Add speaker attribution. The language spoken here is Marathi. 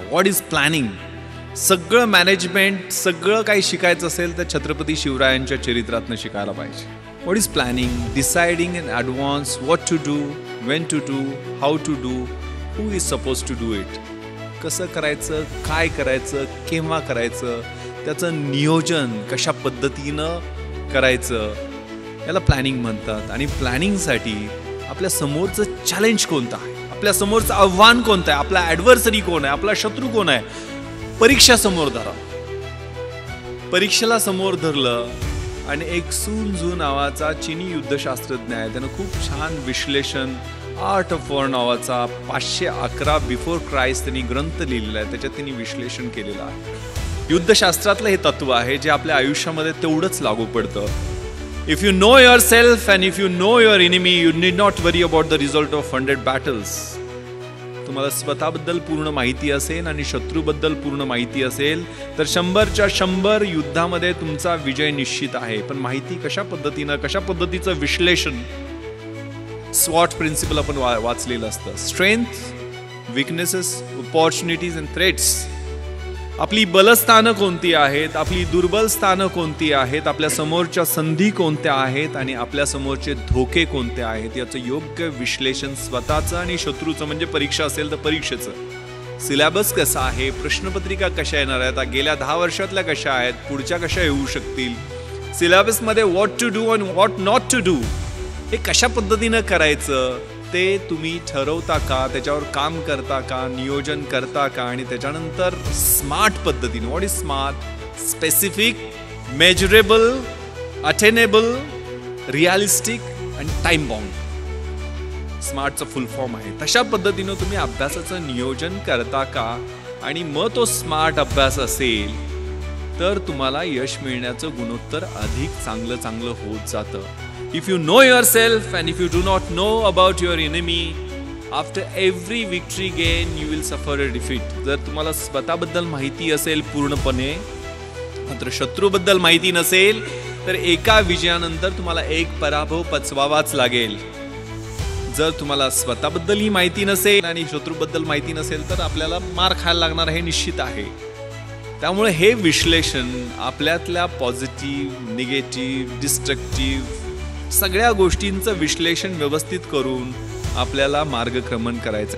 Speaker 1: What is planning. सगळं मॅनेजमेंट, सगळं काही शिकायचं असेल तर छत्रपती शिवरायांच्या चरित्रातनं शिकायला पाहिजे. What is planning, deciding in advance what to do, when to do, how to do, who is suppose to do it. कसं करायचं, काय करायचं, केव्हा करायचं, त्याचं नियोजन कशा पद्धतीनं करायचं, याला प्लॅनिंग म्हणतात. आणि प्लॅनिंगसाठी आपल्या समोरचं चॅलेंज कोणतं आहे, आपल्या समोरचं आव्हान कोणतं आहे, आपला ॲडव्हर्सरी कोण आहे, आपला शत्रू कोण आहे, परीक्षा समोर धरा. परीक्षेला समोर धरलं आणि एक सून झू नावाचा चीनी युद्धशास्त्रज्ञ आहे, त्यानं खूप छान विश्लेषण, आर्ट ऑफ वॉर नावाचा 511 बिफोर क्राइस्ट त्यांनी ग्रंथ लिहिलेला आहे. त्याच्यात त्यांनी विश्लेषण केलेलं आहे. युद्धशास्त्रातलं हे तत्व आहे जे आपल्या आयुष्यामध्ये तेवढंच लागू पडतं. If you know your self and if you know your enemy, you need not worry about the result of 100 battles. तुम्हाला स्वतःबद्दल पूर्ण माहिती असेल आणि शत्रूबद्दल पूर्ण माहिती असेल तर 100च्या 100 युद्धामध्ये तुमचा विजय निश्चित आहे. पण माहिती कशा पद्धतीचं विश्लेषण, स्वॉट प्रिन्सिपल आपण वाचलेलं असतं. Strength, weaknesses, opportunities and threats. आपली बलस्थानं कोणती आहेत, आपली दुर्बल स्थानं कोणती आहेत, आपल्या समोरच्या संधी कोणत्या आहेत आणि आपल्या समोरचे धोके कोणते आहेत, याचं योग्य विश्लेषण स्वतःचं आणि शत्रूचं, म्हणजे परीक्षा असेल तर परीक्षेचं. सिलेबस कसा आहे, प्रश्नपत्रिका कशा येणार आहेत, गेल्या 10 वर्षातल्या कशा आहेत, पुढच्या कशा येऊ शकतील, सिलेबसमध्ये what to do and what not to do, हे कशा पद्धतीनं करायचं ते तुम्ही ठरवता का, त्याच्यावर काम करता का, नियोजन करता का. आणि त्याच्यानंतर स्मार्ट पद्धतीने, what is smart, specific, measurable, attainable, realistic आणि टाइम बाउंड. स्मार्टचं फुल फॉर्म आहे. तशा पद्धतीनं तुम्ही अभ्यासाचं नियोजन करता का. आणि मग तो स्मार्ट अभ्यास असेल तर तुम्हाला यश मिळण्याचं गुणोत्तर अधिक चांगलं होत जातं. If you know yourself and if you do not know about your enemy, after every victory gain you will suffer a defeat. जर तुम्हाला स्वतःबद्दल माहिती असेल पूर्णपणे, मात्र शत्रूबद्दल माहिती नसेल तर एका विजयानंतर तुम्हाला एक पराभव पचवावाच लागेल. जर तुम्हाला स्वतःबद्दलही माहिती नसेल आणि शत्रूबद्दल माहिती नसेल तर आपल्याला मार खायला लागणार हे निश्चित आहे. त्यामुळे हे विश्लेषण आपल्यातल्या पॉझिटिव्ह, निगेटिव्ह, डिस्ट्रक्टिव्ह सगळ्या गोष्टींचं विश्लेषण व्यवस्थित करून आपल्याला मार्गक्रमण करायचं.